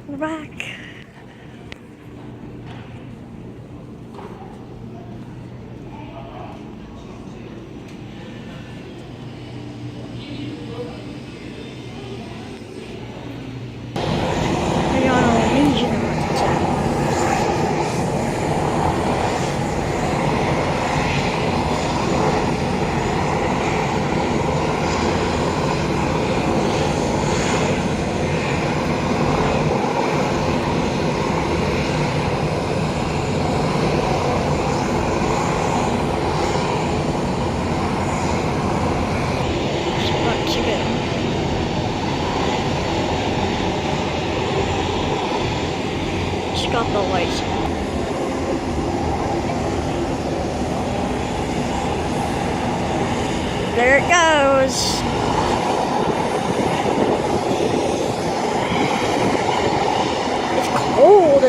We're back. Got the lights. There it goes. It's cold.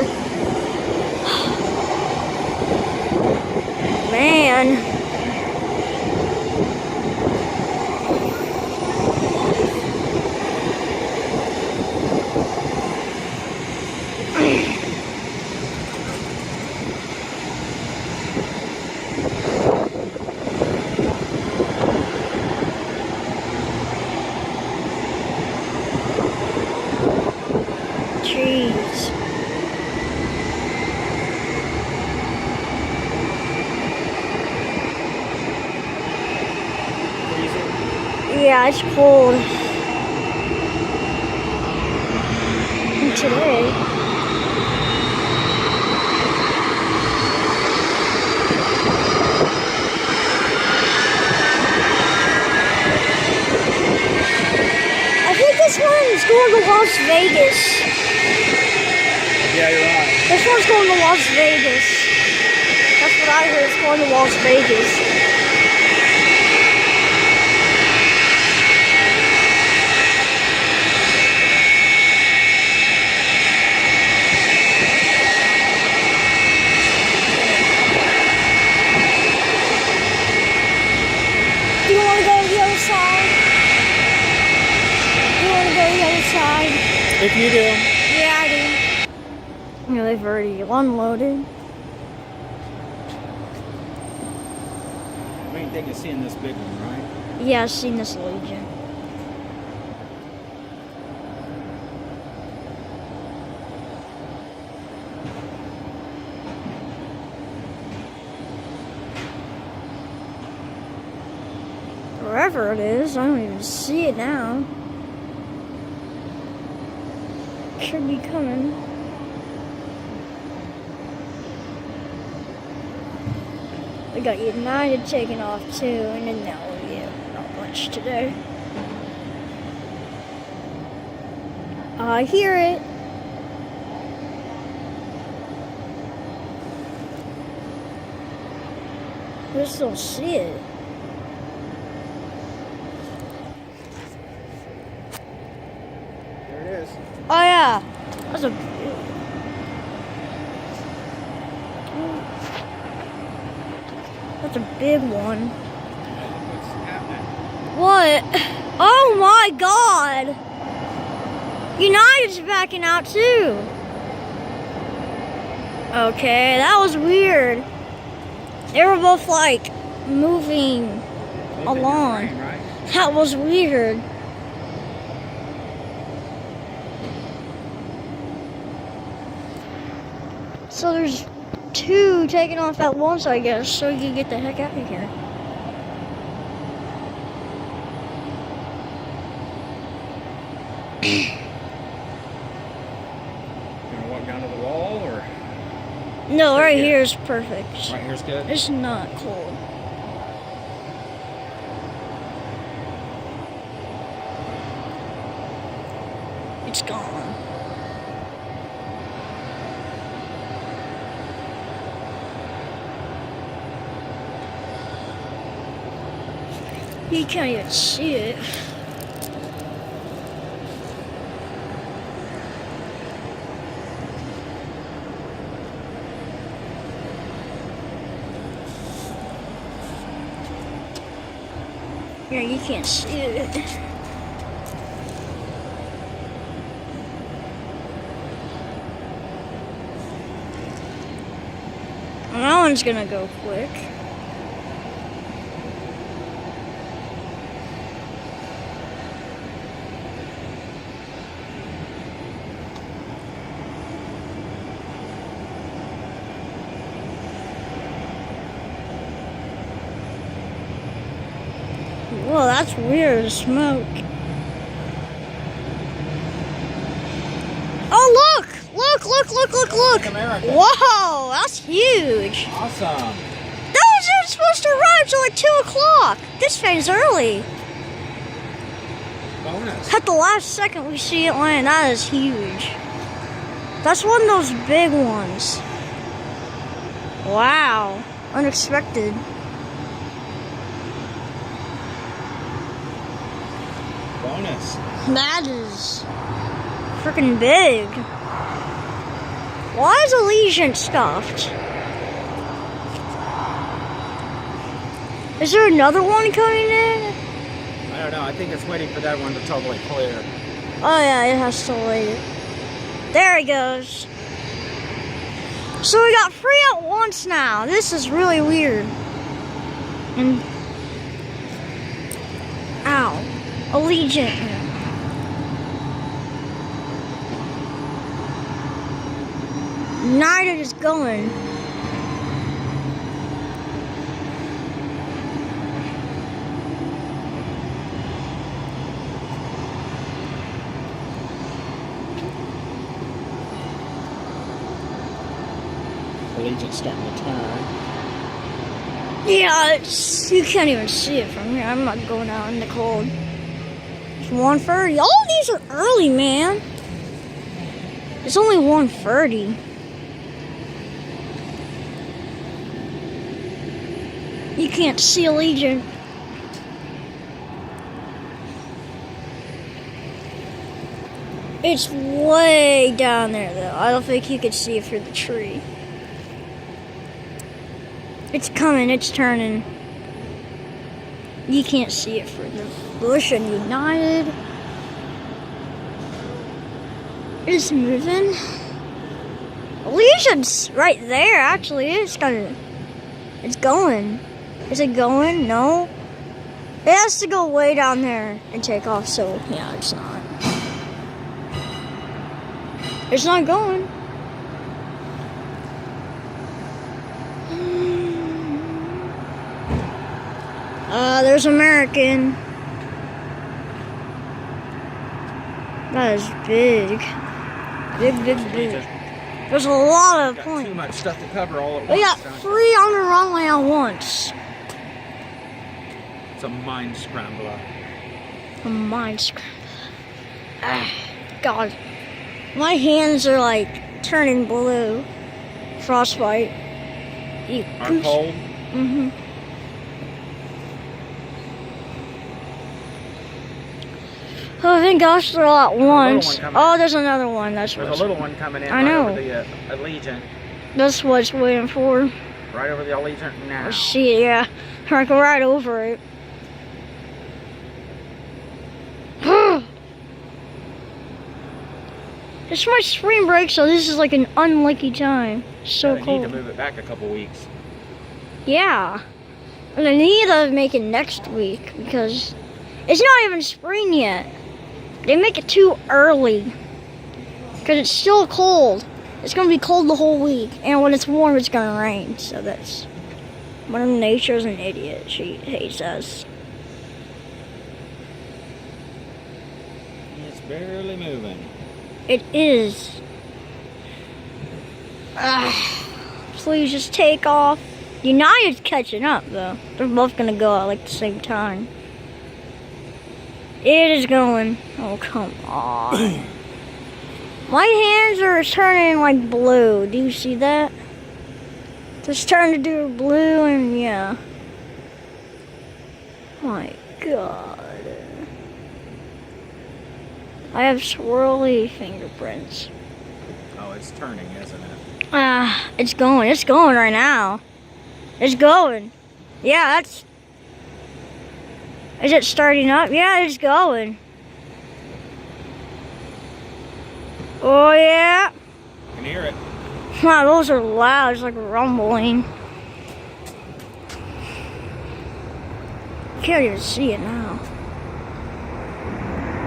Man. Trees. Yeah, it's cold. And today. I think this one's going to Las Vegas. Yeah, you're right. This one's going to Las Vegas. That's what I heard. It's going to Las Vegas. Do you want to go to the other side? Do you want to go to the other side? If you do. Yeah, I do. You know, they've already unloaded. I ain't thinking of seeing this big one, right? Yeah, I've seen this Legion. Wherever it is, I don't even see it now. Should be coming. We got United taking off too, and then no, yeah, not much today. I hear it. I just don't see it. There it is. Oh yeah, that's a. That's a big one. What's happening? What? Oh my God! United's backing out too. Okay, that was weird. They were both like moving along. Rain, right? That was weird. So there's two taking off at once, I guess, so you can get the heck out of here. You gonna walk down to the wall or? No, Stay right here. here is perfect. Right here's good. It's not cold. It's gone. You can't even see it. Yeah, you can't see it. one's gonna go quick. Whoa, that's weird, smoke. Oh, look! Look! America. Whoa, that's huge. Awesome. That wasn't supposed to arrive till like 2 o'clock. This thing's early. Bonus. At the last second we see it land, that is huge. That's one of those big ones. Wow, unexpected. Bonus. That is freaking big. Why is Allegiant stuffed? Is there another one coming in? I don't know. I think it's waiting for that one to totally clear. Oh yeah, it has to wait. There he goes. So we got 3 at once now. This is really weird. And ow, Allegiant. United is going. Allegiant's starting to turn. Yeah, you can't even see it from here. I'm not going out in the cold. It's 1:30. All these are early, man. It's only 1:30. You can't see Allegiant. It's way down there, though. I don't think you could see it through the tree. It's coming, it's turning. You can't see it through the bush. And United is moving. Allegiant's right there, actually. It's going. Is it going? No. It has to go way down there and take off, so yeah, it's not. It's not going. There's American. That is big. Big. There's a lot of points. Too much stuff to cover all at once. We got 3 on the runway at once. It's a mind scrambler. A mind scrambler. Ah, God. My hands are like turning blue. Frostbite. Are cold? Mm-hmm. Oh, I think gosh, they're all at once. Oh, there's another one. There's a little one coming in. I know. Right over the Allegiant. That's what it's waiting for. Right over the Allegiant now. Oh, shit, yeah. I go right over it. It's my spring break, so this is like an unlucky time. So They cold. need to move it back a couple weeks. Yeah. And I need to make it next week because it's not even spring yet. They make it too early because it's still cold. It's going to be cold the whole week. And when it's warm, it's going to rain. So that's... Mother Nature's an idiot. She hates us. It's barely moving. It is. Please just take off. United's catching up, though. They're both going to go at like the same time. It is going. Oh, come on. My hands are turning like blue. Do you see that? It's starting to do blue and yeah. My God. I have swirly fingerprints. Oh, it's turning, isn't it? It's going. It's going right now. It's going. Yeah, that's... Is it starting up? Yeah, it's going. Oh, yeah. I can hear it. Wow, those are loud. It's like rumbling. can't even see it now.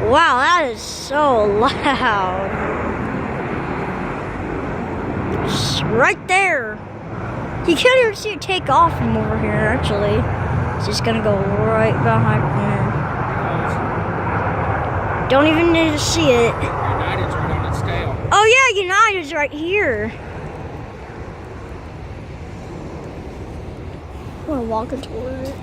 Wow, that is so loud. It's right there. You can't even see it take off from over here, actually. It's just gonna go right behind there. Don't even need to see it. United's right on its tail. Oh yeah, United's right here. We're walking toward it.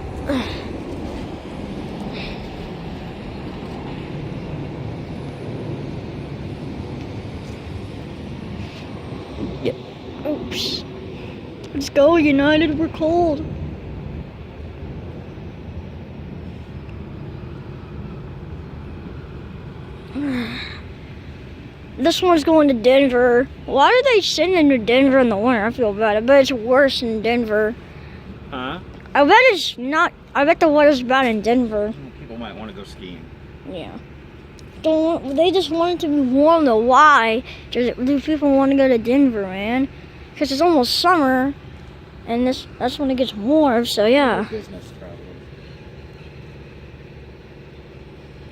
Yep. Oops. Let's go, United. We're cold. This one's going to Denver. Why do they send them to Denver in the winter? I feel bad. I bet it's worse in Denver. Huh? I bet it's not. I bet the weather's bad in Denver. People might want to go skiing. Yeah. They just want it to be warm though. Why do people want to go to Denver, man? Because it's almost summer, and that's when it gets warm. So yeah. Business travel.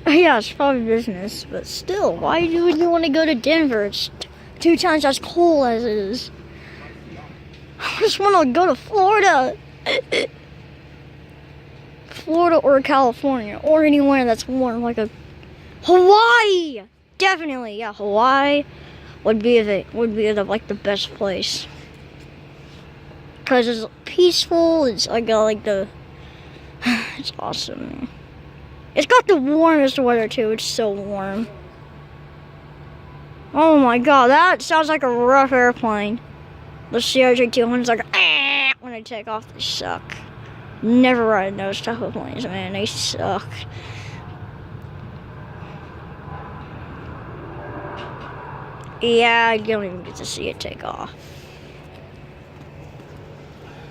Yeah, it's probably business, but still, why do you want to go to Denver? It's 2 times as cold as it is. I just want to go to Florida. Florida or California or anywhere that's warm, like a Hawaii. Definitely, yeah, Hawaii would be like the best place because it's peaceful. It's it's awesome. It's got the warmest weather too. It's so warm. Oh my god, that sounds like a rough airplane. The CRJ-200's like when they take off, they suck. Never ride those type of planes, man. They suck. Yeah, you don't even get to see it take off.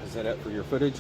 Is that it for your footage?